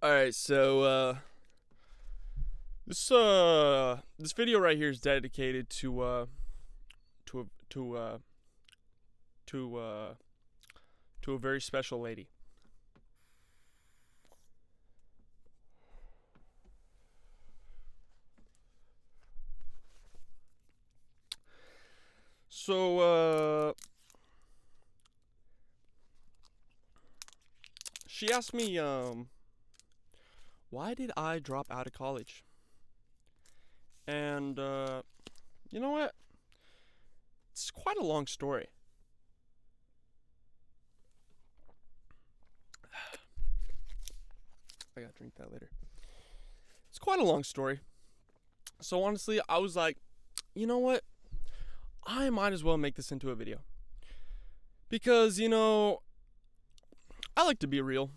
All right, so this video right here is dedicated to a to to uh to a very special lady. So she asked me why did I drop out of college? And you know what? It's quite a long story. I gotta drink that later. It's quite a long story. So honestly, I was like, you know what? I might as well make this into a video. Because, I like to be real.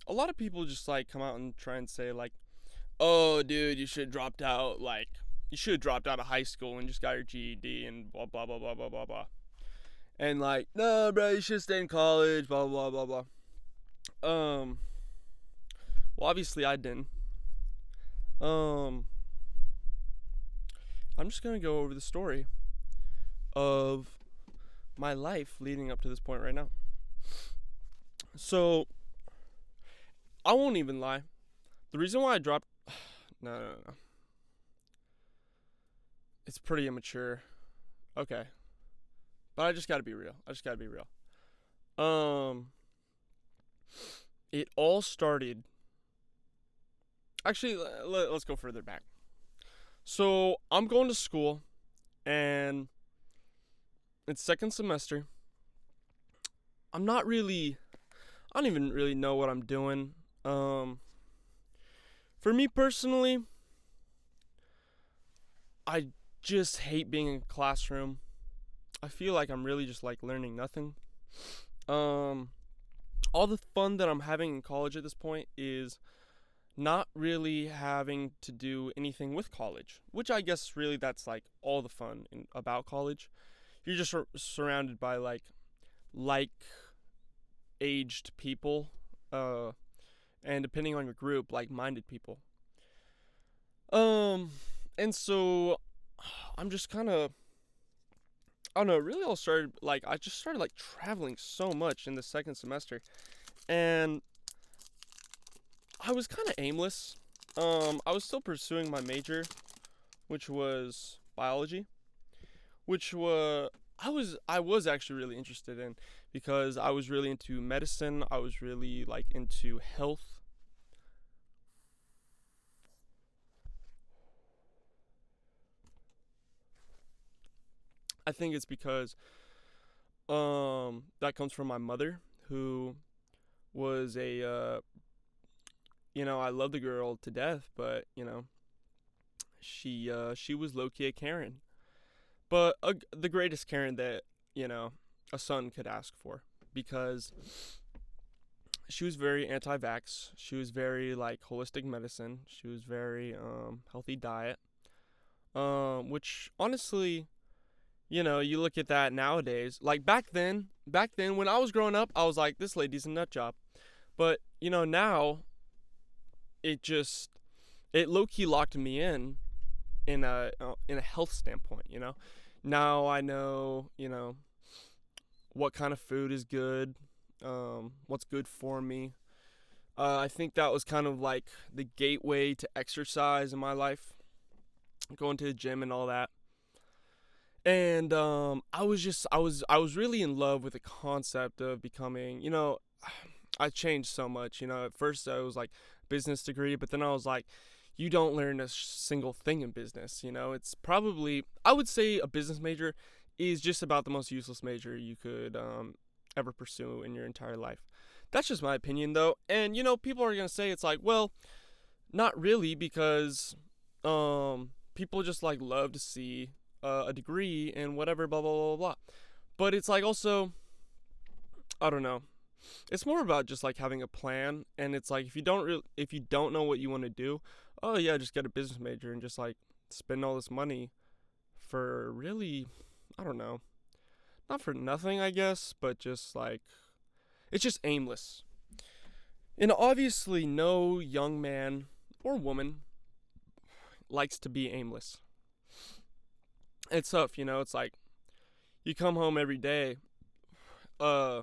A lot of people just like come out and try and say like, "Oh, dude, you should have dropped out. Like, you should have dropped out of high school and just got your GED and blah blah blah blah blah blah blah." And like, "No, bro, you should stay in college." Blah blah blah blah. Well, obviously I didn't. Um, I'm just gonna go over the story of my life leading up to this point right now. So I won't even lie. The reason why I dropped no. It's pretty immature. Okay. But I just gotta be real. Um it all started. Actually, let's go further back. So I'm going to school and it's second semester. I don't even really know what I'm doing. For me personally, I just hate being in a classroom. I feel like I'm really just like learning nothing. All the fun that I'm having in college at this point is not really having to do anything with college, which I guess really that's like all the fun about college. You're just surrounded by like aged people, and depending on your group, like-minded people. Um, and so I'm just kind of, I don't know. Really, I just started like traveling so much in the second semester, and I was kind of aimless. I was still pursuing my major, which was biology, which I was actually really interested in because I was really into medicine. I was really like into health. I think it's because that comes from my mother, who was I love the girl to death, but she was low key a Karen, but the greatest Karen that a son could ask for, because she was very anti-vax. She was very like holistic medicine. She was very healthy diet. Which honestly, you look at that nowadays. Like back then when I was growing up, I was like, this lady's a nut job. But now it low key locked me in a health standpoint. Now I know what kind of food is good, what's good for me. I think that was kind of like the gateway to exercise in my life, going to the gym and all that. And I was really in love with the concept of becoming. I changed so much. At first I was like business degree, but then I was like, you don't learn a single thing in business. It's probably, I would say, a business major is just about the most useless major you could ever pursue in your entire life. That's just my opinion, though. And people are gonna say it's like, well, not really, because people just like love to see a degree and whatever, blah blah blah blah. But it's like also, I don't know. It's more about just like having a plan, and it's like if you don't know what you want to do, oh yeah, just get a business major and just like spend all this money for really, I don't know, not for nothing, I guess, but just like it's just aimless. And obviously, no young man or woman likes to be aimless. It's tough, It's like you come home every day uh,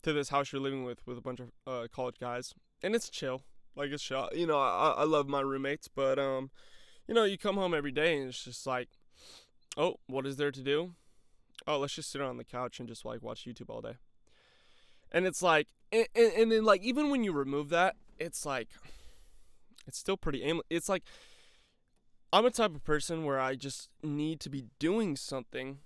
to this house you're living with a bunch of college guys, and it's chill. Like it's chill. I love my roommates, but you come home every day and it's just like, oh, what is there to do? Oh, let's just sit on the couch and just like watch YouTube all day. And it's like, and then like even when you remove that, it's like, it's still pretty aimless. It's like I'm a type of person where I just need to be doing something.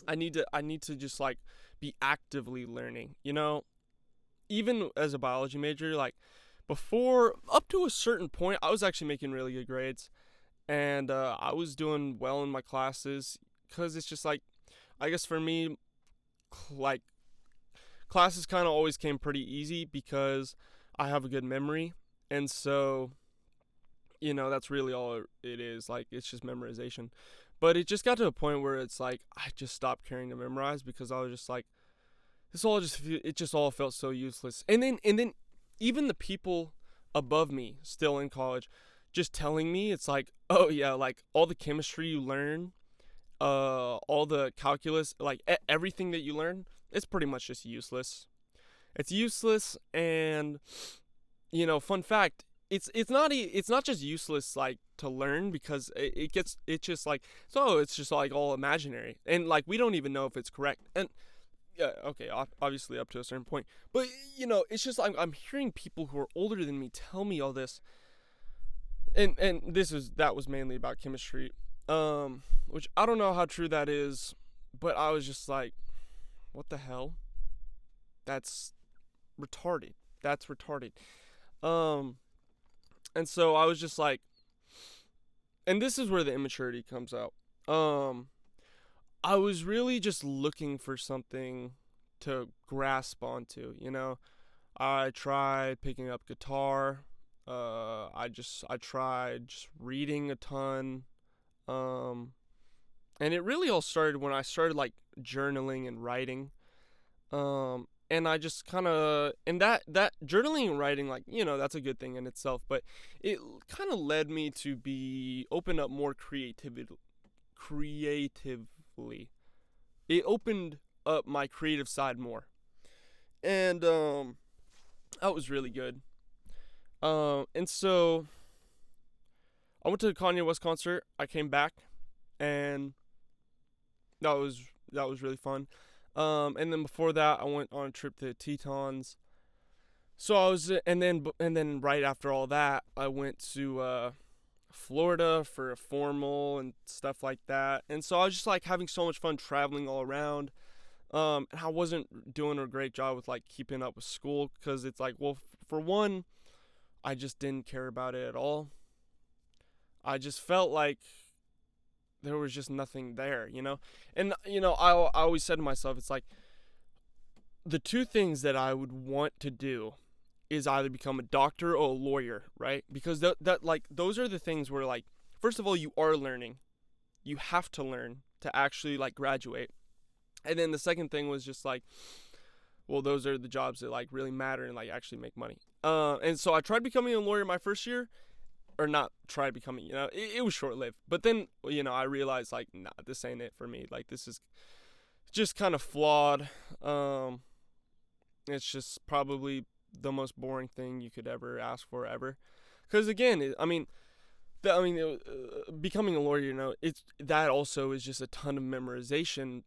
I need to just like be actively learning. Even as a biology major, like before up to a certain point, I was actually making really good grades, and I was doing well in my classes because it's just like, I guess for me, like classes kind of always came pretty easy because I have a good memory, and so that's really all it is. Like it's just memorization. But it just got to a point where it's like I just stopped caring to memorize because I was just like, it just all felt so useless. And then even the people above me still in college just telling me, it's like, oh yeah, like all the chemistry you learn, all the calculus, like everything that you learn, it's pretty much just useless. It's useless. And fun fact, it's not just useless like to learn because it's just like, so it's just like all imaginary, and like we don't even know if it's correct. And yeah, okay, obviously up to a certain point, but it's just like I'm hearing people who are older than me tell me all this, and that was mainly about chemistry, which I don't know how true that is, but I was just like, what the hell? That's retarded. That's retarded. Um, and so I was just like, and this is where the immaturity comes out. I was really just looking for something to grasp onto. I tried picking up guitar. I tried just reading a ton. Um, and it really all started when I started like journaling and writing. And I just kind of, and that journaling and writing, like that's a good thing in itself, but it kind of led me to be open up more creatively. It opened up my creative side more, and that was really good. And so I went to the Kanye West concert. I came back, and that was really fun. And then before that, I went on a trip to the Tetons. So I was, and then right after all that, I went to Florida for a formal and stuff like that. And so I was just like having so much fun traveling all around. And I wasn't doing a great job with like keeping up with school because it's like, well, for one, I just didn't care about it at all. I just felt like there was just nothing there. And I always said to myself, it's like the two things that I would want to do is either become a doctor or a lawyer, right? Because that like those are the things where like, first of all, you are learning. You have to learn to actually like graduate. And then the second thing was just like, well, those are the jobs that like really matter and like actually make money. And so I tried becoming a lawyer my first year, or not try becoming, it was short lived. But then, I realized like, nah, this ain't it for me. Like this is just kind of flawed. It's just probably the most boring thing you could ever ask for ever. Because again, becoming a lawyer, it's that also is just a ton of memorization,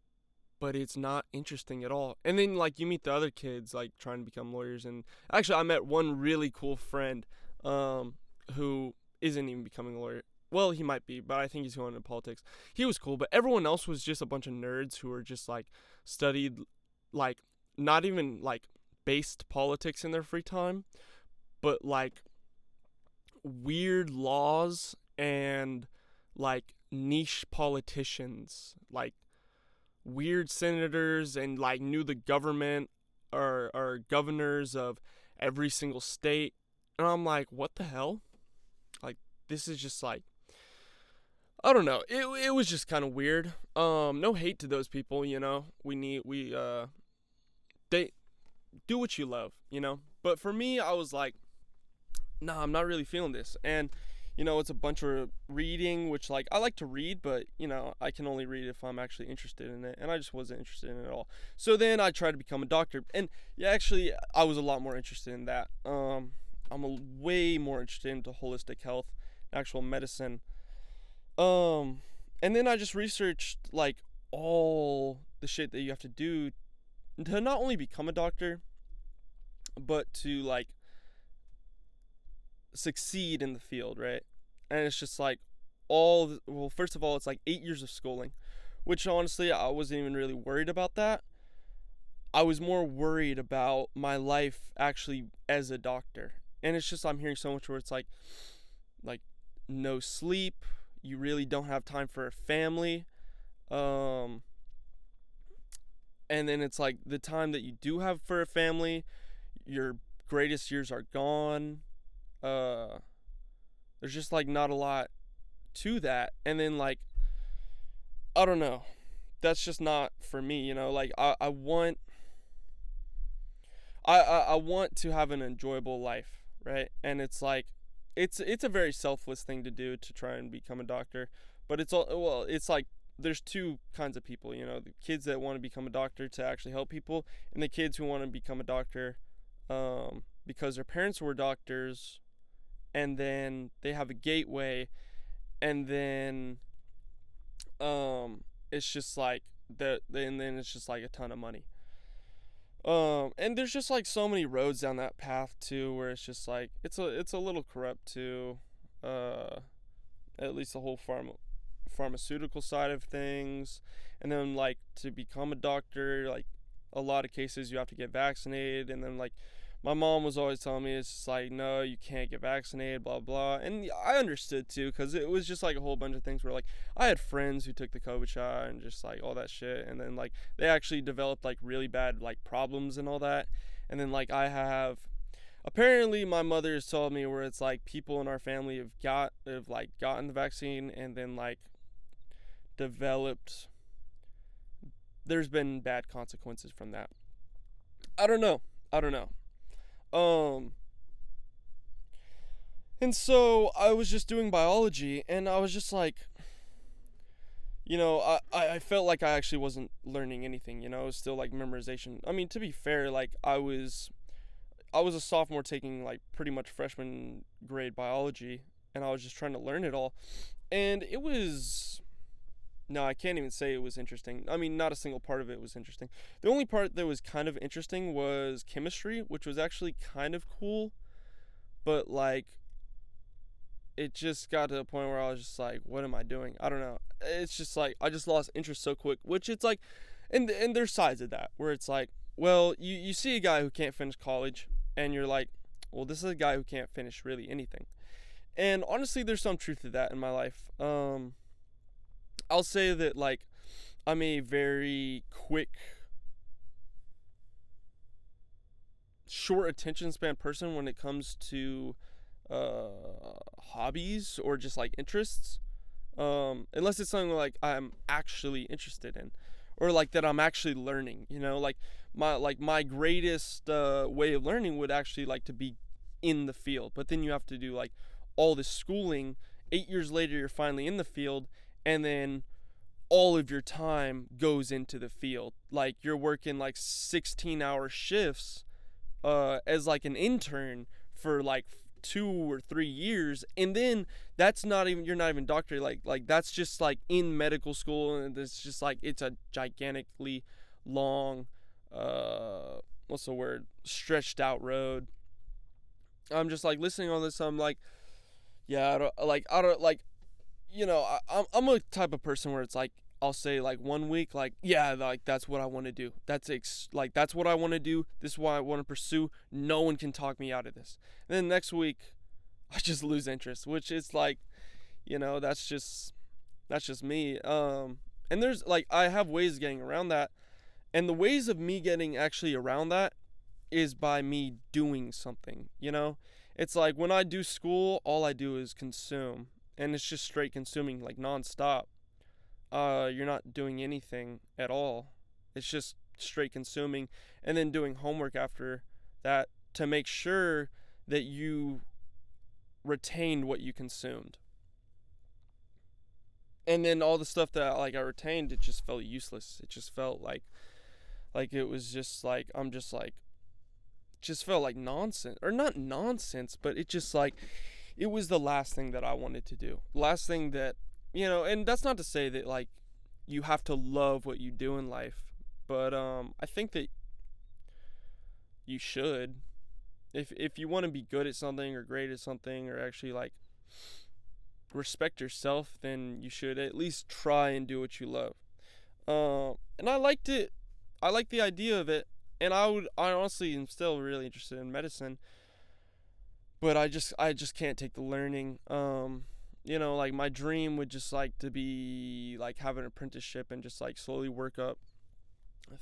but it's not interesting at all. And then like you meet the other kids like trying to become lawyers, and actually I met one really cool friend, who isn't even becoming a lawyer. Well, he might be, but I think he's going into politics. He was cool, but everyone else was just a bunch of nerds who were just like studied like not even like based politics in their free time, but like weird laws and like niche politicians, like weird senators, and like knew the government or governors of every single state. And I'm like, what the hell? Like, this is just like, I don't know. It was just kind of weird. No hate to those people, they do what you love, But for me, I was like, nah, I'm not really feeling this. And it's a bunch of reading, which like I like to read, but I can only read if I'm actually interested in it, and I just wasn't interested in it at all. So then I tried to become a doctor, and yeah, actually I was a lot more interested in that. Way more interested into holistic health, actual medicine. And then I just researched like all the shit that you have to do to not only become a doctor, but to like succeed in the field, right? And it's just like first of all, it's like 8 years of schooling, which honestly I wasn't even really worried about that. I was more worried about my life actually as a doctor. And it's just I'm hearing so much where it's like no sleep, you really don't have time for a family. Um and then it's like the time that you do have for a family, your greatest years are gone. uh there's just like not a lot to that. And then like I don't know, that's just not for me, like I want to have an enjoyable life, right? And it's like it's a very selfless thing to do to try and become a doctor. But it's like there's two kinds of people, the kids that want to become a doctor to actually help people, and the kids who want to become a doctor because their parents were doctors, and then they have a gateway, and then it's just like and then it's just like a ton of money. And there's just like so many roads down that path too, where it's just like it's a little corrupt too. uh at least the whole pharmaceutical side of things. And then like to become a doctor, like a lot of cases you have to get vaccinated, and then like my mom was always telling me it's just like, no, you can't get vaccinated, blah blah. And I understood too, because it was just like a whole bunch of things where like I had friends who took the COVID shot and just like all that shit, and then like they actually developed like really bad like problems and all that. And then like apparently my mother has told me where it's like people in our family have like gotten the vaccine and then like developed, there's been bad consequences from that. I don't know. Um, and so I was just doing biology, and I was just like, I felt like I actually wasn't learning anything. It was still like memorization. I mean, to be fair, like I was a sophomore taking like pretty much freshman grade biology, and I was just trying to learn it all, and it was. No, I can't even say it was interesting. I mean, not a single part of it was interesting. The only part that was kind of interesting was chemistry, which was actually kind of cool. But, like, it just got to the point where I was just like, what am I doing? I don't know. It's just like, I just lost interest so quick, which it's like, and there's sides of that, where it's like, well, you see a guy who can't finish college, and you're like, well, this is a guy who can't finish really anything. And honestly, there's some truth to that in my life. I'll say that like I'm a very quick, short attention span person when it comes to hobbies or just like interests. Unless it's something like I'm actually interested in, or like that I'm actually learning. Like my greatest way of learning would actually like to be in the field, but then you have to do like all this schooling. 8 years later, you're finally in the field, and then all of your time goes into the field. Like you're working like 16-hour shifts as like an intern for like 2 or 3 years, and then you're not even doctor, like that's just like in medical school, and it's just like it's a gigantically long what's the word, stretched out road. I'm just like listening on this, I'm like, yeah, I don't like I'm a type of person where it's like I'll say like one week, like, yeah, like that's what I want to do. That's what I want to do. This is what I want to pursue. No one can talk me out of this. And then next week, I just lose interest, which is like, that's just me. And there's like I have ways of getting around that, and the ways of me getting actually around that is by me doing something. It's like when I do school, all I do is consume, and it's just straight consuming, like nonstop. You're not doing anything at all. It's just straight consuming, and then doing homework after that. to make sure that you retained what you consumed. And then all the stuff that like I retained, it just felt useless. It just felt like it was just like I'm just like just felt like nonsense, or not nonsense, but it just like it was the last thing that I wanted to do. Last thing that, and that's not to say that like you have to love what you do in life, but I think that you should. If you want to be good at something or great at something or actually like respect yourself, then you should at least try and do what you love. And I liked it. I like the idea of it, and I honestly am still really interested in medicine, but I just can't take the learning. Like my dream would just like to be like have an apprenticeship and just like slowly work up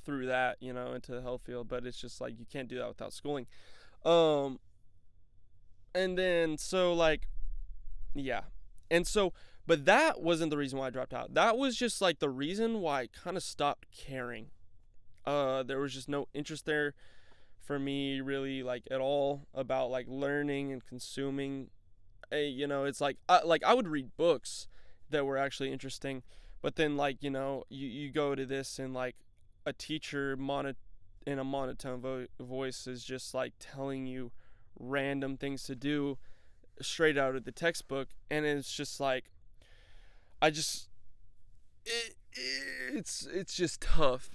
through that, into the health field, but it's just like you can't do that without schooling. And then so like yeah. And so but that wasn't the reason why I dropped out. That was just like the reason why I kind of stopped caring. There was just no interest there for me really like at all about like learning and consuming. It's like I would read books that were actually interesting, but then like you go to this and like a teacher in a monotone voice is just like telling you random things to do straight out of the textbook, and it's just like I just it's just tough.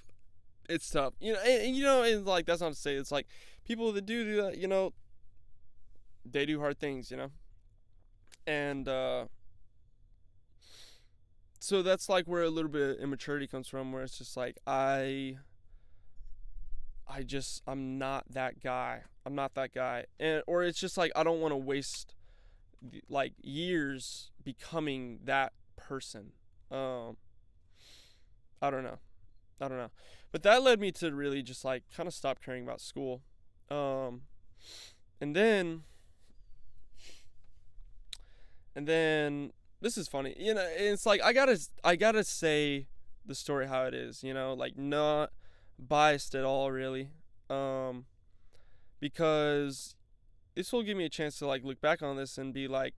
It's tough, and like that's not to say it's like people that do that, they do hard things, and so that's like where a little bit of immaturity comes from, where it's just like I'm not that guy. I'm not that guy, or it's just like I don't want to waste like years becoming that person. I don't know. But that led me to really just like kind of stop caring about school. And then this is funny. It's like I gotta say the story how it is, like not biased at all really. Because this will give me a chance to like look back on this and be like,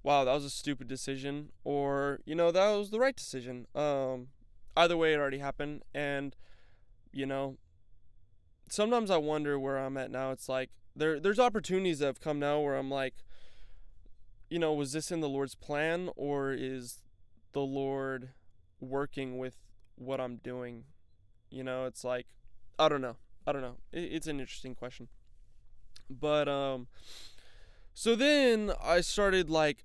wow, that was a stupid decision, or that was the right decision. Either way, it already happened, and sometimes I wonder where I'm at now. It's like there's opportunities that have come now where I'm like, was this in the Lord's plan, or is the Lord working with what I'm doing? It's like I don't know. It's an interesting question. But so then I started like,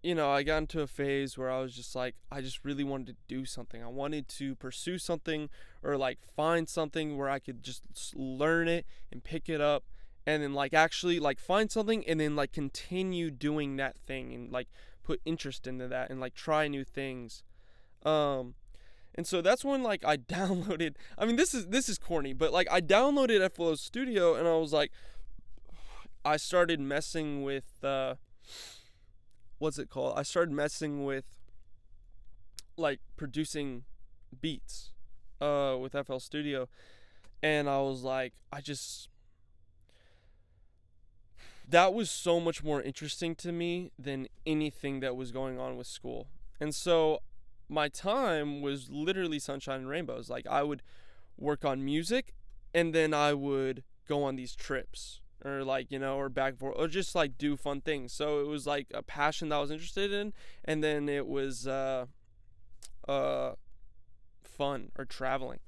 I got into a phase where I was just like, I just really wanted to do something. I wanted to pursue something, or like find something where I could just learn it and pick it up, and then like actually like find something and then like continue doing that thing and like put interest into that and like try new things. And so that's when like I downloaded, I mean this is corny, but like I downloaded FLO Studio, and I was like, I started messing with what's it called? I started messing with like producing beats with FL Studio, and I was like, that was so much more interesting to me than anything that was going on with school. And so my time was literally sunshine and rainbows. Like I would work on music, and then I would go on these trips, or like or back and forth, or just like do fun things. So it was like a passion that I was interested in, and then it was fun, or traveling,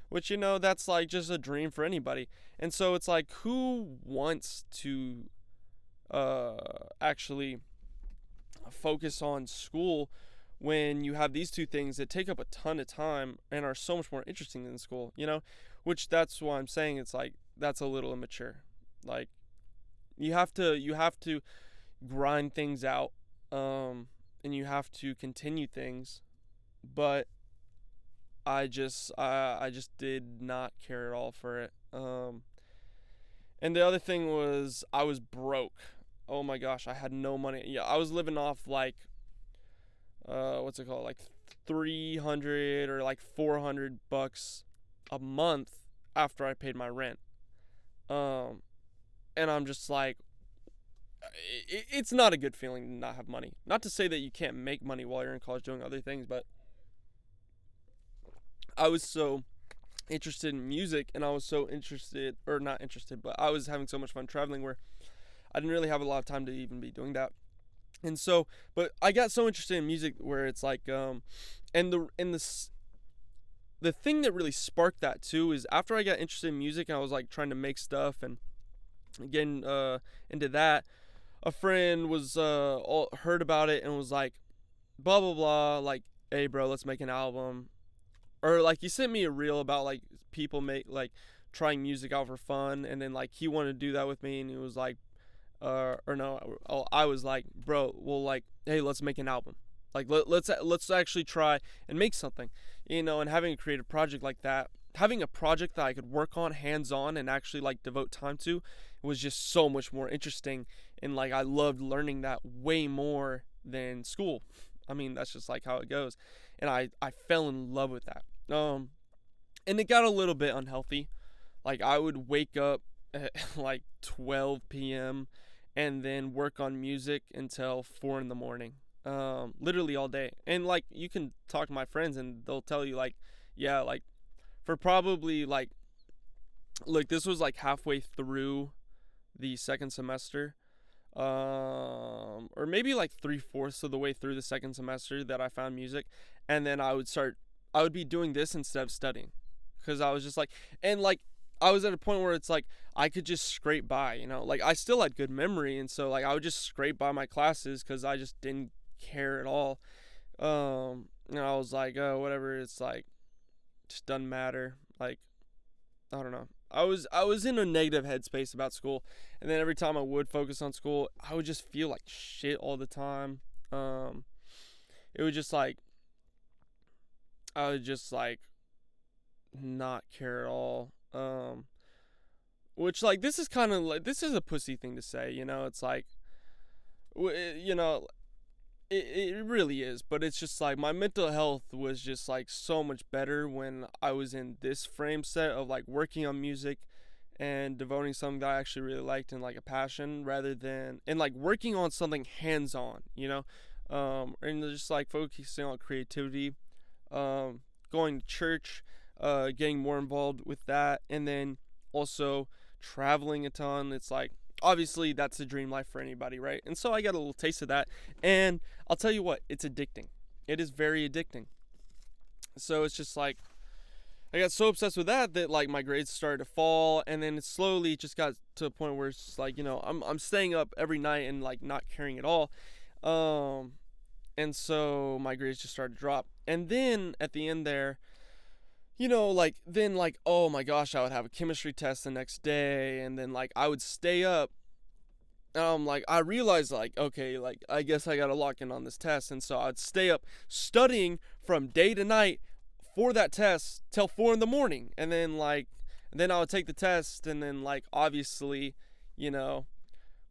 which that's like just a dream for anybody. And so it's like, who wants to actually focus on school when you have these two things that take up a ton of time and are so much more interesting than school, which that's why I'm saying it's like that's a little immature. Like you have to grind things out, and you have to continue things, but I just did not care at all for it. And the other thing was I was broke. Oh my gosh, I had no money. Yeah, I was living off like what's it called, like 300 or like $400 a month after I paid my rent. and I'm just like, it's not a good feeling to not have money. Not to say that you can't make money while you're in college doing other things, but I was so interested in music, and I was so interested, or not interested, but I was having so much fun traveling where I didn't really have a lot of time to even be doing that. And so, but I got so interested in music where it's like, and the thing that really sparked that too is after I got interested in music and I was like trying to make stuff and getting into that, a friend was all heard about it and was like, blah blah blah, like, hey bro, let's make an album. Or like he sent me a reel about like people make like trying music out for fun, and then like he wanted to do that with me, and he was like, or no, I was like, bro, well, like, hey, let's make an album. Like let's actually try and make something, and having a creative project like that, having a project that I could work on hands on and actually like devote time to, was just so much more interesting, and like I loved learning that way more than school. I mean, that's just like how it goes, and I fell in love with that. And it got a little bit unhealthy. Like I would wake up at like 12 p.m. and then work on music until 4 in the morning. Literally all day. And like you can talk to my friends and they'll tell you like, yeah, like for probably like, look, this was like halfway through the second semester. Or maybe like 3/4 of the way through the second semester that I found music, and then I would be doing this instead of studying, because I was just like, and like I was at a point where it's like I could just scrape by, like I still had good memory, and so like I would just scrape by my classes because I just didn't care at all. And I was like, oh, whatever, it's like just doesn't matter. Like I don't know. I was in a negative headspace about school, and then every time I would focus on school, I would just feel like shit all the time. It would just like I would just like not care at all. Which like this is kind of like, this is a pussy thing to say, It's like, you know, it really is, but it's just like my mental health was just like so much better when I was in this frame set of like working on music and devoting something that I actually really liked and like a passion, rather than, and like working on something hands on, and just like focusing on creativity, going to church, getting more involved with that, and then also traveling a ton. It's like, obviously that's the dream life for anybody, right? And so I got a little taste of that, and I'll tell you what, it's addicting. It is very addicting. So it's just like I got so obsessed with that like my grades started to fall, and then it slowly just got to a point where it's just like, I'm staying up every night and like not caring at all. And so my grades just started to drop. And then at the end there, like then like, oh my gosh, I would have a chemistry test the next day, and then like I would stay up. Like I realized like, okay, like I guess I gotta lock in on this test, and so I'd stay up studying from day to night for that test till 4 in the morning, and then I would take the test, and then like obviously,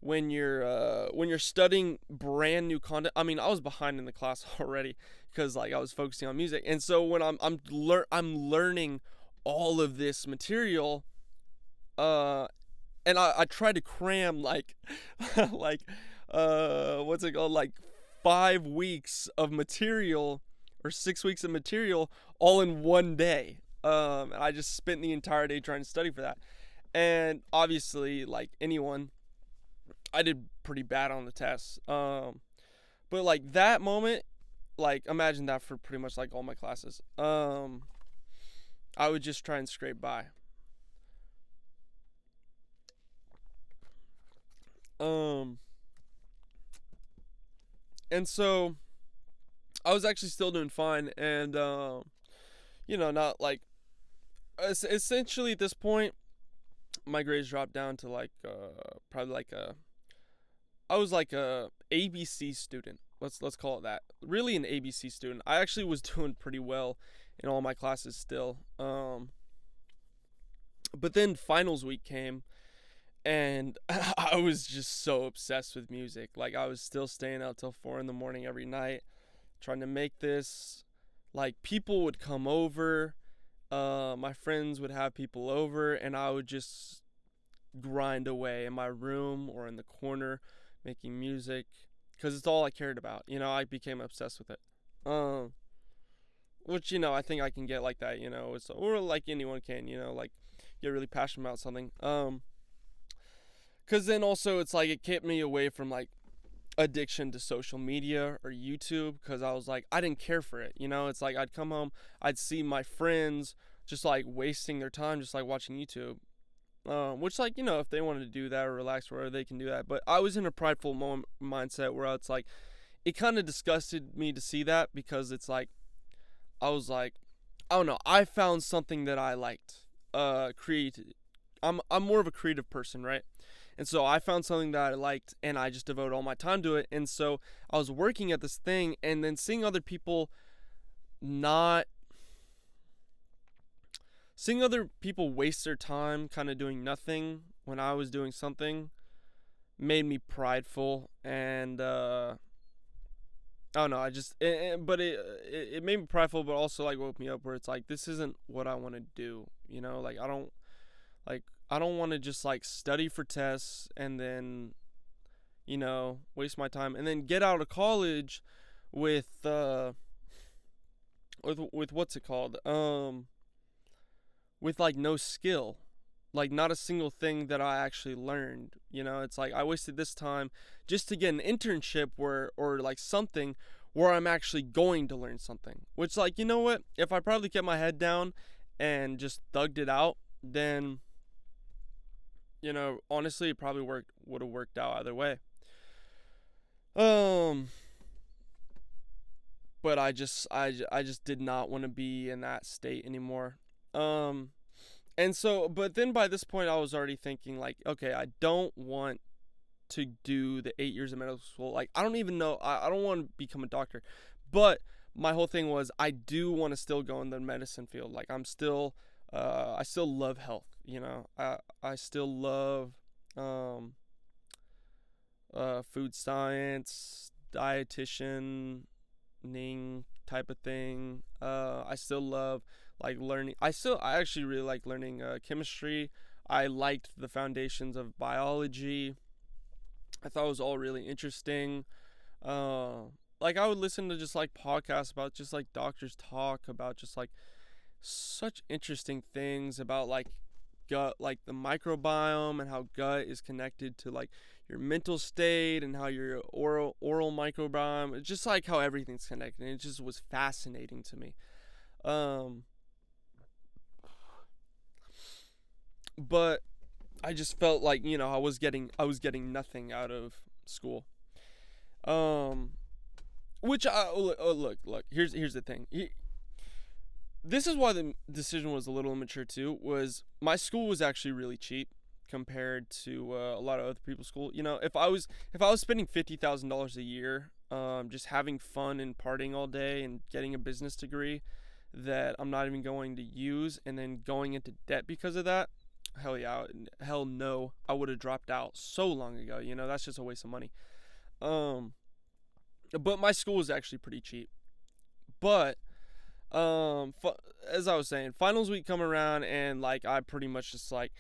when you're studying brand new content, I mean I was behind in the class already because like I was focusing on music, and so when I'm learning all of this material, and I tried to cram like like what's it called, like 5 weeks of material or 6 weeks of material all in one day. And I just spent the entire day trying to study for that, and obviously like anyone, I did pretty bad on the tests. But like that moment, like imagine that for pretty much like all my classes. I would just try and scrape by. And so I was actually still doing fine, and not like essentially at this point my grades dropped down to like probably like I was like a ABC student. Let's call it that. Really an ABC student. I actually was doing pretty well in all my classes still. But then finals week came, and I was just so obsessed with music. Like I was still staying out till 4 in the morning every night trying to make this. Like people would come over, my friends would have people over, and I would just grind away in my room or in the corner making music because it's all I cared about. I became obsessed with it. Um, which I think I can get like that. Or like anyone can. Like get really passionate about something. Because then also it's like it kept me away from like addiction to social media or YouTube because I was like, I didn't care for it. It's like I'd come home, I'd see my friends just like wasting their time just like watching YouTube. Which like, if they wanted to do that or relax or whatever, they can do that. But I was in a prideful mindset where it's like, it kind of disgusted me to see that because it's like, I was like, I don't know, I found something that I liked. I'm more of a creative person, right? And so I found something that I liked and I just devoted all my time to it. And so I was working at this thing and then not seeing other people waste their time kind of doing nothing when I was doing something made me prideful. And I don't know, it made me prideful, but also like woke me up where it's like, this isn't what I want to do. Like I don't want to just like study for tests and then waste my time and then get out of college with what's it called, with like no skill, like not a single thing that I actually learned. It's like I wasted this time just to get an internship or like something where I'm actually going to learn something, which like, what, if I probably kept my head down and just thugged it out, then honestly, it probably would have worked out either way. But I just did not want to be in that state anymore. And so, but then by this point, I was already thinking like, okay, I don't want to do the 8 years of medical school. Like, I don't even know. I don't want to become a doctor, but my whole thing was I do want to still go in the medicine field. Like, I still love health. I still love food science, dietitian type of thing. I still love like learning. I actually really like learning chemistry. I liked the foundations of biology. I thought it was all really interesting. Like I would listen to just like podcasts about just like doctors talk about just like such interesting things about like gut, like the microbiome and how gut is connected to like your mental state and how your oral microbiome, it's just like how everything's connected. And it just was fascinating to me. But I just felt like, I was getting nothing out of school. Which look, here's the thing. This is why the decision was a little immature too, was my school was actually really cheap compared to a lot of other people's school. If I was spending $50,000 a year just having fun and partying all day and getting a business degree that I'm not even going to use and then going into debt because of that, hell no, I would have dropped out so long ago. That's just a waste of money. But my school was actually pretty cheap. But as I was saying, finals week come around and like I pretty much just like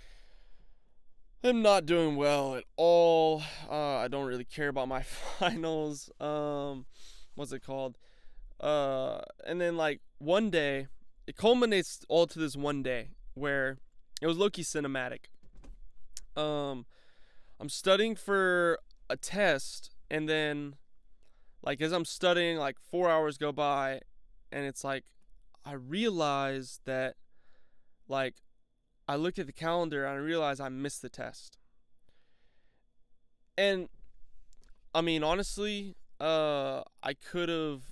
I'm not doing well at all. I don't really care about my finals. What's it called? And then like one day, it culminates all to this one day where it was low-key cinematic. I'm studying for a test, and then like as I'm studying, like 4 hours go by, and it's like I realize that like I look at the calendar and I realize I missed the test. And I mean, honestly, I could have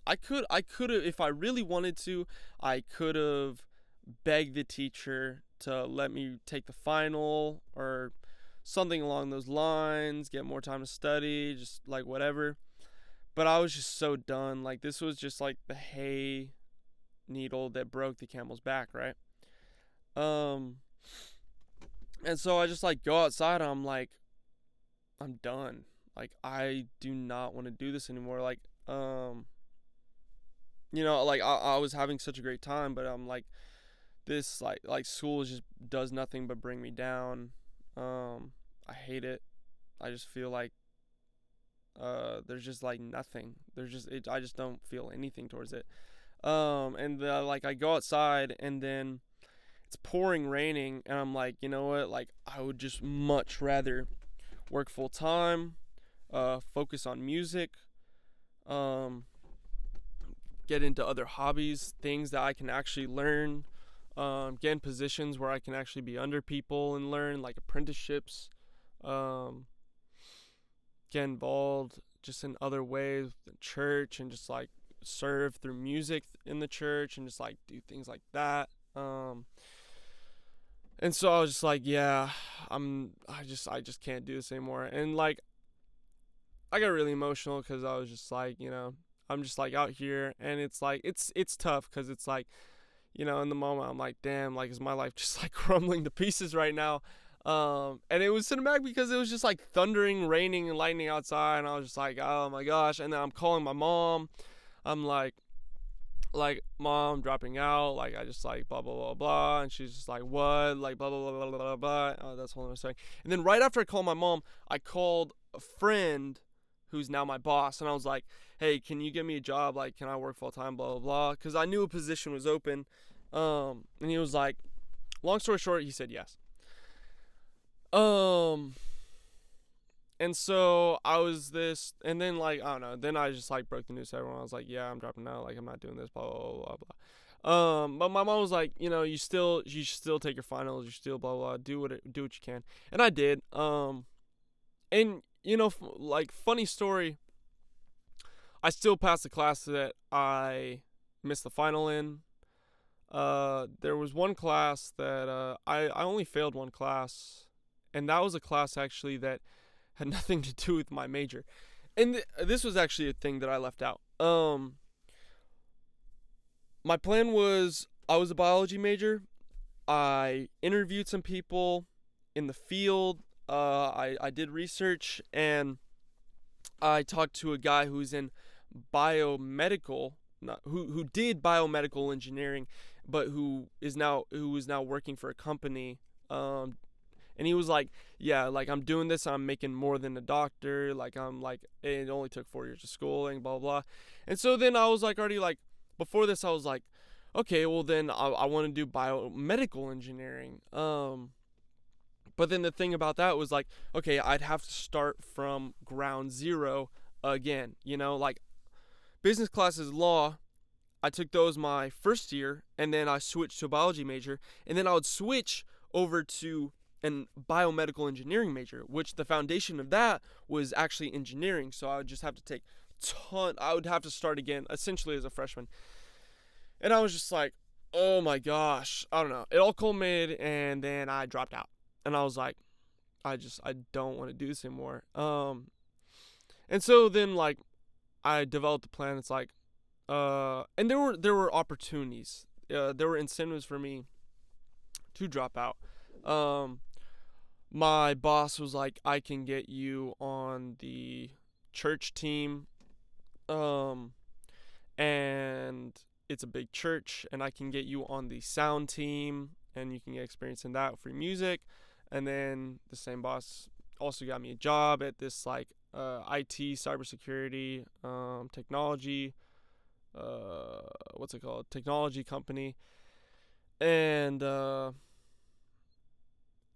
if I really wanted to, I could have begged the teacher to let me take the final or something along those lines, get more time to study, just like whatever. But I was just so done. Like this was just like the hay needle that broke the camel's back, right? And so I just like go outside and I'm like, I'm done. Like I do not want to do this anymore. Like, like I was having such a great time, but I'm like this like school just does nothing but bring me down. I hate it. I just feel like there's just like nothing. I just don't feel anything towards it. And like I go outside and then it's pouring raining and I'm like, you know what? Like I would just much rather work full time, focus on music, um, get into other hobbies, things that I can actually learn, get in positions where I can actually be under people and learn, like apprenticeships, um, get involved just in other ways with the church and just like serve through music in the church and just like do things like that. And so I was just like, yeah, I just can't do this anymore. And like, I got really emotional because I was just like, I'm just like out here and it's like, it's tough because it's like, in the moment I'm like, damn, like is my life just like crumbling to pieces right now? And it was cinematic because it was just like thundering, raining, and lightning outside, and I was just like, oh my gosh. And then I'm calling my mom. I'm like mom, dropping out. Like I just like blah blah blah blah, and she's just like what? Like blah blah blah blah blah blah. Oh, that's all I'm saying. And then right after I called my mom, I called a friend who's now my boss, and I was like, hey, can you get me a job? Like, can I work full time? Blah blah blah. Because I knew a position was open. And he was like, long story short, he said yes. And so I was this, and then like I don't know. Then I just like broke the news to everyone. I was like, yeah, I'm dropping out. Like I'm not doing this. Blah blah blah blah. But my mom was like, you should still take your finals. You still blah blah. Do what you can, and I did. And like funny story. I still passed the class that I missed the final in. There was one class that I only failed one class, and that was a class actually that had nothing to do with my major. And this was actually a thing that I left out. My plan was I was a biology major. I interviewed some people in the field. I did research and I talked to a guy who's in biomedical, who did biomedical engineering, but who is now working for a company. And he was like, yeah, like I'm doing this, I'm making more than a doctor. Like I'm like, it only took 4 years of schooling, blah blah. And so then I was like already like, before this I was like, okay, well then I want to do biomedical engineering. But then the thing about that was like, okay, I'd have to start from ground zero again. Like business classes, law, I took those my first year, and then I switched to a biology major, and then I would switch over to an biomedical engineering major, which the foundation of that was actually engineering. So I would just have to take I would have to start again, essentially as a freshman. And I was just like, oh my gosh, I don't know. It all culminated, and then I dropped out, and I was like, I don't want to do this anymore. And so then like I developed a plan. It's like, and there were opportunities. There were incentives for me to drop out. My boss was like, I can get you on the church team, and it's a big church, and I can get you on the sound team, and you can get experience in that for music. And then the same boss also got me a job at this like IT, cybersecurity, technology, what's it called? Technology company. And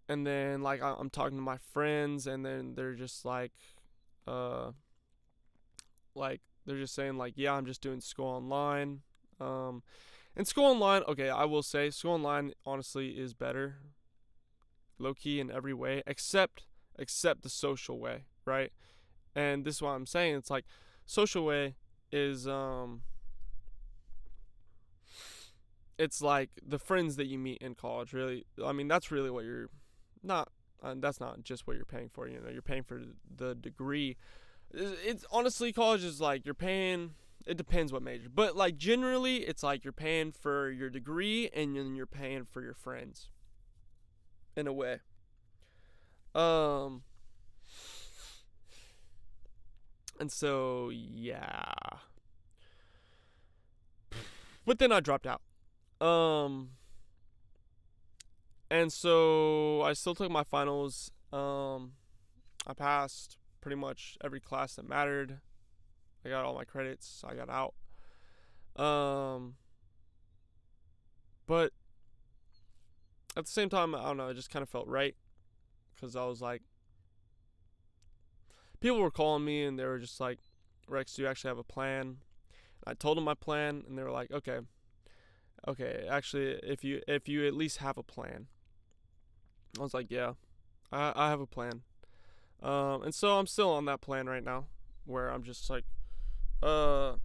then like I'm talking to my friends, and then they're just like they're just saying like, yeah, I'm just doing school online. And school online, okay, I will say school online honestly is better, low key in every way, except the social way, right? And this is what I'm saying. It's like social way is it's like the friends that you meet in college. Really, I mean that's really what you're not. That's not just what you're paying for. You're paying for the degree. It's honestly, college is like you're paying. It depends what major, but like generally, it's like you're paying for your degree and then you're paying for your friends. In a way. Um. And so yeah. But then I dropped out. Um. And so I still took my finals. I passed pretty much every class that mattered. I got all my credits. I got out. Um, but at the same time, I don't know. It just kind of felt right because I was like, people were calling me and they were just like, Rex, do you actually have a plan? I told them my plan, and they were like, okay. Actually, if you at least have a plan, I was like, yeah, I have a plan. And so I'm still on that plan right now, where I'm just like, I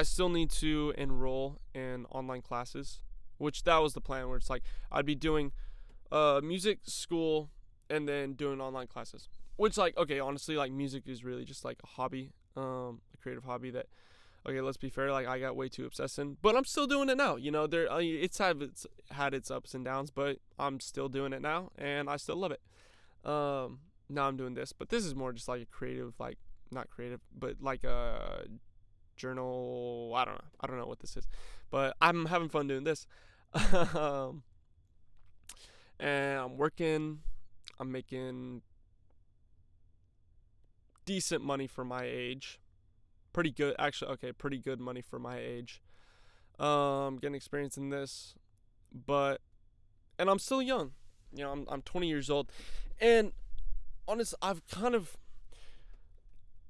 still need to enroll in online classes, which that was the plan. Where it's like I'd be doing music school and then doing online classes. Which, like, okay, honestly, like, music is really just like a hobby, a creative hobby that, okay, let's be fair, like, I got way too obsessed in, but I'm still doing it now. You know, it's had its ups and downs, but I'm still doing it now, and I still love it. Now I'm doing this, but this is more just like a creative, like, not creative, but like a journal. I don't know what this is, but I'm having fun doing this. um, and I'm working. I'm making decent money for my age. Pretty good, actually. Okay, pretty good money for my age. Getting experience in this, but and I'm still young. You know, I'm 20 years old, and honest, I've kind of,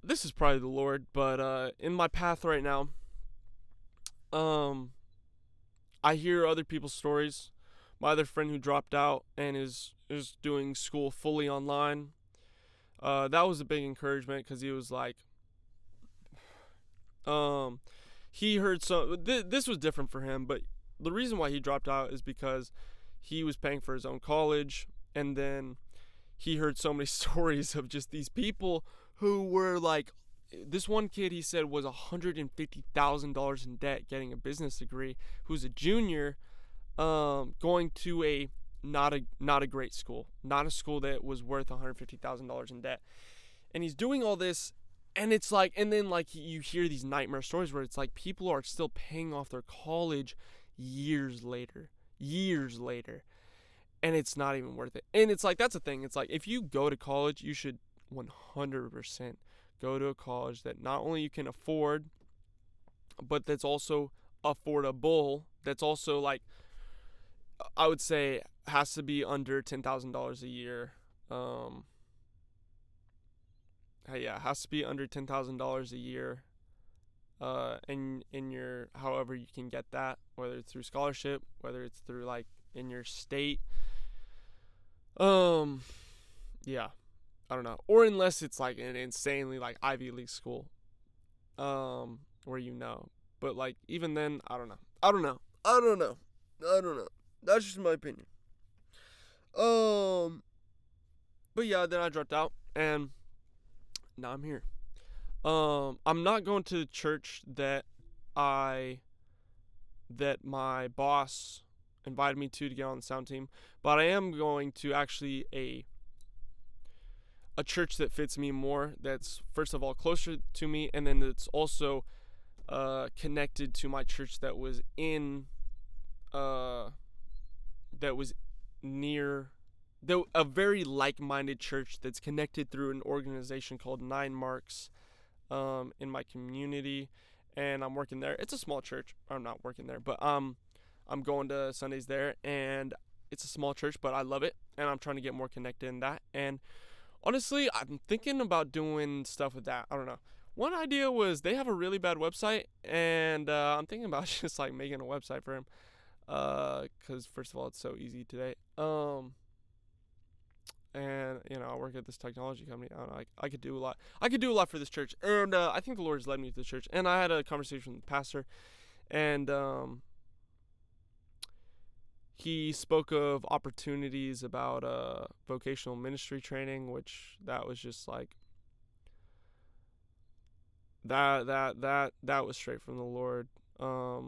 this is probably the Lord, but in my path right now, um, I hear other people's stories. My other friend who dropped out and is doing school fully online. That was a big encouragement because he was like, um, he heard some. This was different for him, but the reason why he dropped out is because he was paying for his own college, and then he heard so many stories of just these people who were like, this one kid he said was $150,000 in debt getting a business degree, who's a junior, going to a not a great school, not a school that was worth $150,000 in debt, and he's doing all this, and it's like, and then like you hear these nightmare stories where it's like people are still paying off their college years later, and it's not even worth it. And it's like, that's the thing. It's like, if you go to college, you should 100% go to a college that not only you can afford, but that's also affordable. That's also, like, I would say has to be under $10,000 a year. Yeah, it has to be under $10,000 a year. In your, however you can get that, whether it's through scholarship, whether it's through like in your state. Yeah, I don't know. Or unless it's like an insanely like Ivy League school, where you know. But like even then, I don't know. I don't know. That's just my opinion. But yeah, then I dropped out, and now I'm here. I'm not going to the church that my boss invited me to get on the sound team, but I am going to actually a church that fits me more, that's first of all closer to me, and then it's also connected to my church that was near a very like-minded church that's connected through an organization called Nine Marks, in my community, and I'm working there. It's a small church. I'm not working there, but I'm going to Sundays there, and it's a small church, but I love it, and I'm trying to get more connected in that. And honestly, I'm thinking about doing stuff with that. I don't know. One idea was they have a really bad website, and I'm thinking about just like making a website for him, because first of all, it's so easy today. And you know, I work at this technology company. I don't know, I could do a lot. I could do a lot for this church, and I think the Lord has led me to the church. And I had a conversation with the pastor, and he spoke of opportunities about vocational ministry training, which that was just like that was straight from the Lord. I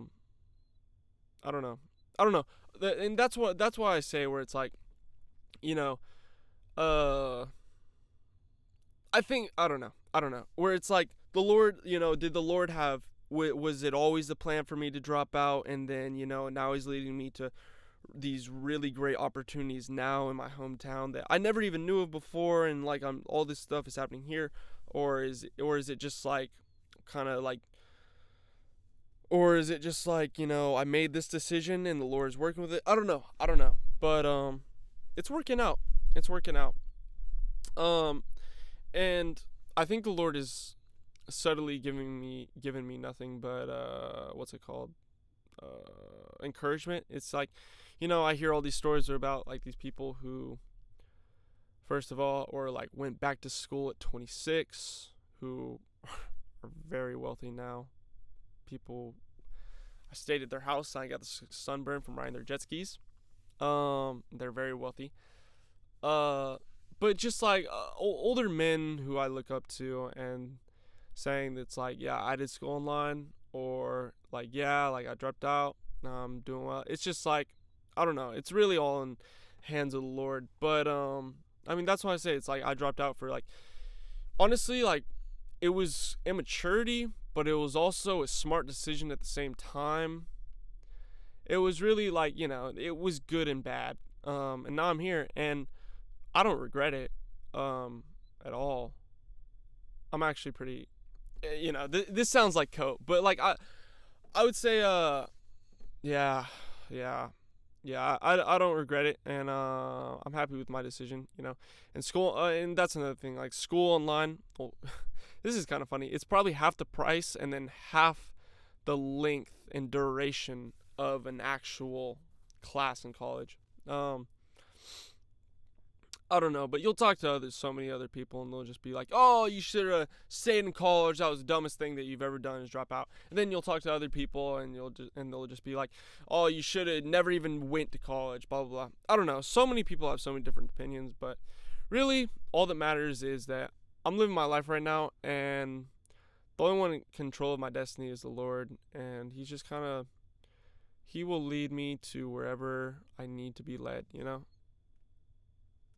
don't know, and that's why I say, where it's like, you know, I think I don't know, where it's like the Lord, you know, did the Lord have, was it always the plan for me to drop out, and then, you know, now he's leading me to these really great opportunities now in my hometown that I never even knew of before, and like all this stuff is happening here, or is it just like kind of like, or is it just like, I made this decision and the Lord is working with it? I don't know, but it's working out. It's working out. And I think the Lord is subtly giving me nothing but what's it called, encouragement. It's like, I hear all these stories about like these people who, first of all, or like went back to school at 26, who are very wealthy now. People, I stayed at their house and I got the sunburn from riding their jet skis. They're very wealthy. But just like older men who I look up to and saying that's like, yeah, I did school online, or like, yeah, like I dropped out, I'm doing well. It's just like, I don't know. It's really all in hands of the Lord. But I mean, that's why I say it's like I dropped out for like, honestly, like it was immaturity, but it was also a smart decision at the same time. It was really like, it was good and bad. And now I'm here and I don't regret it at all. I'm actually pretty, this sounds like coat, but like I would say yeah, I don't regret it, and I'm happy with my decision, And school, and that's another thing, like school online. Well, this is kind of funny. It's probably half the price and then half the length and duration of an actual class in college. I don't know, but you'll talk to so many other people, and they'll just be like, "Oh, you should have stayed in college. That was the dumbest thing that you've ever done is drop out." And then you'll talk to other people, and they'll just be like, "Oh, you should have never even went to college." Blah blah blah. I don't know. So many people have so many different opinions, but really, all that matters is that I'm living my life right now, and the only one in control of my destiny is the Lord, and He's just He will lead me to wherever I need to be led.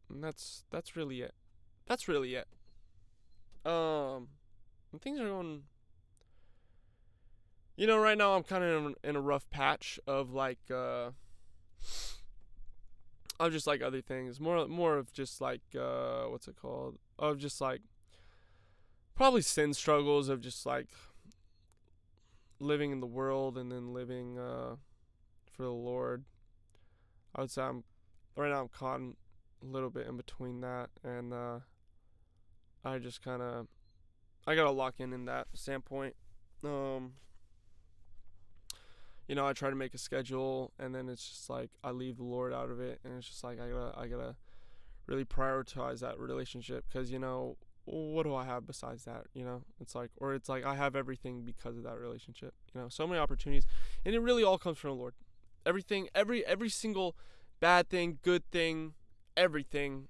And that's really it. That's really it. And things are going. Right now I'm kind of in a rough patch of like, of just like other things. More of just like, what's it called? Of just like, probably sin struggles of just like living in the world and then living for the Lord. I would say I'm caught a little bit in between that, and I just I gotta lock in that standpoint. I try to make a schedule, and then it's just like I leave the Lord out of it, and it's just like I gotta really prioritize that relationship, because what do I have besides that? It's like I have everything because of that relationship. So many opportunities, and it really all comes from the Lord. Everything, every single bad thing, good thing, everything,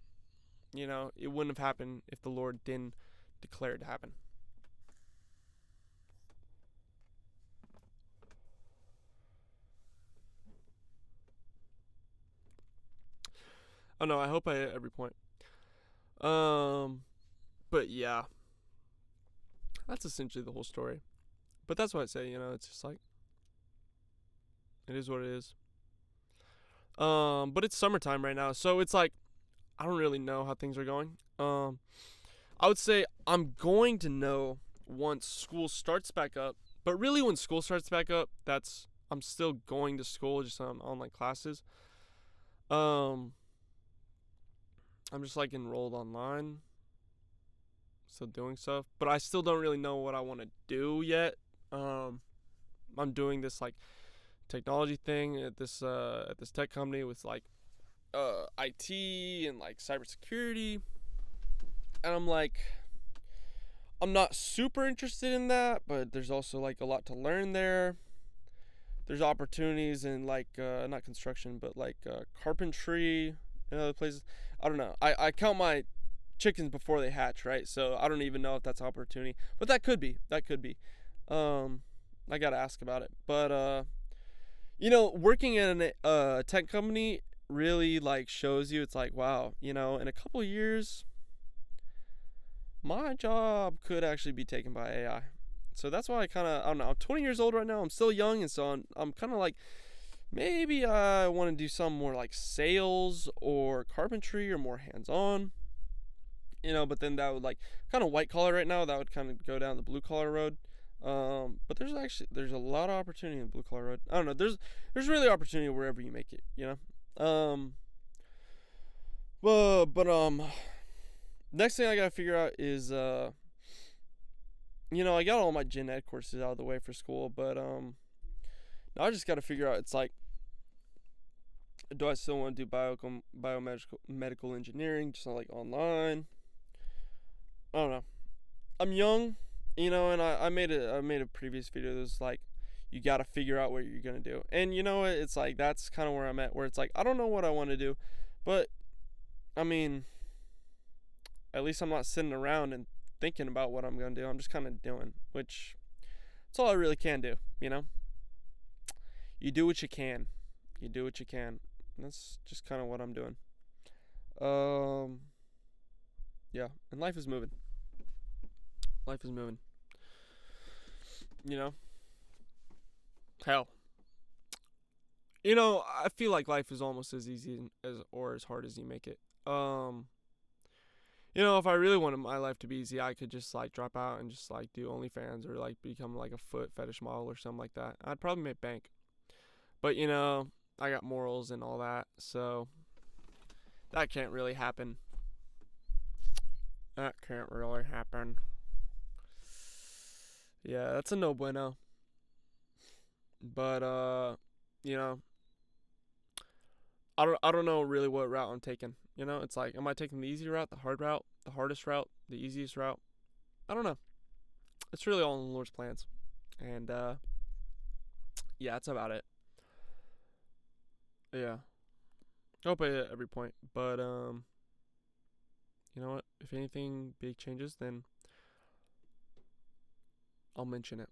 it wouldn't have happened if the Lord didn't declare it to happen. Oh no, I hope I hit every point. But yeah, that's essentially the whole story. But that's why I say, it's just like, it is what it is. But it's summertime right now, so it's like, I don't really know how things are going. I would say I'm going to know once school starts back up. But really, when school starts back up, I'm still going to school, just on online classes. I'm just like enrolled online, still doing stuff, but I still don't really know what I want to do yet. I'm doing this like technology thing at this tech company with like IT and like cybersecurity, and I'm not super interested in that, but there's also like a lot to learn there. There's opportunities in like not construction, but like carpentry and other places. I don't know. I count my chickens before they hatch, right? So I don't even know if that's an opportunity, but that could be. I gotta ask about it, but working in a tech company really like shows you, it's like, wow, in a couple of years my job could actually be taken by AI. So that's why I don't know, I'm 20 years old right now. I'm still young, and so I'm kind of like maybe I want to do some more like sales or carpentry or more hands-on. But then that would like kind of white collar right now. That would kind of go down the blue collar road. But there's a lot of opportunity in the blue collar road. I don't know. There's really opportunity wherever you make it. But next thing I gotta figure out is I got all my gen ed courses out of the way for school, but now I just gotta figure out. It's like, do I still want to do biomedical medical engineering just like online? I don't know. I'm young, and I made a previous video that was like, you gotta figure out what you're gonna do, and it's like that's kind of where I'm at, where it's like I don't know what I want to do, but I mean, at least I'm not sitting around and thinking about what I'm gonna do. I'm just kind of doing, which that's all I really can do. You do what you can. You do what you can. And that's just kind of what I'm doing. Yeah, and life is moving. Life is moving. Hell. I feel like life is almost as easy or as hard as you make it. If I really wanted my life to be easy, I could just like drop out and just like do OnlyFans or like become like a foot fetish model or something like that. I'd probably make bank. But I got morals and all that, so that can't really happen. That can't really happen. Yeah, that's a no bueno. But I don't know really what route I'm taking. It's like, am I taking the easy route, the hard route, the hardest route, the easiest route? I don't know. It's really all in the Lord's plans. And yeah, that's about it. Yeah. I hope I hit every point. But you know what? If anything big changes, then I'll mention it.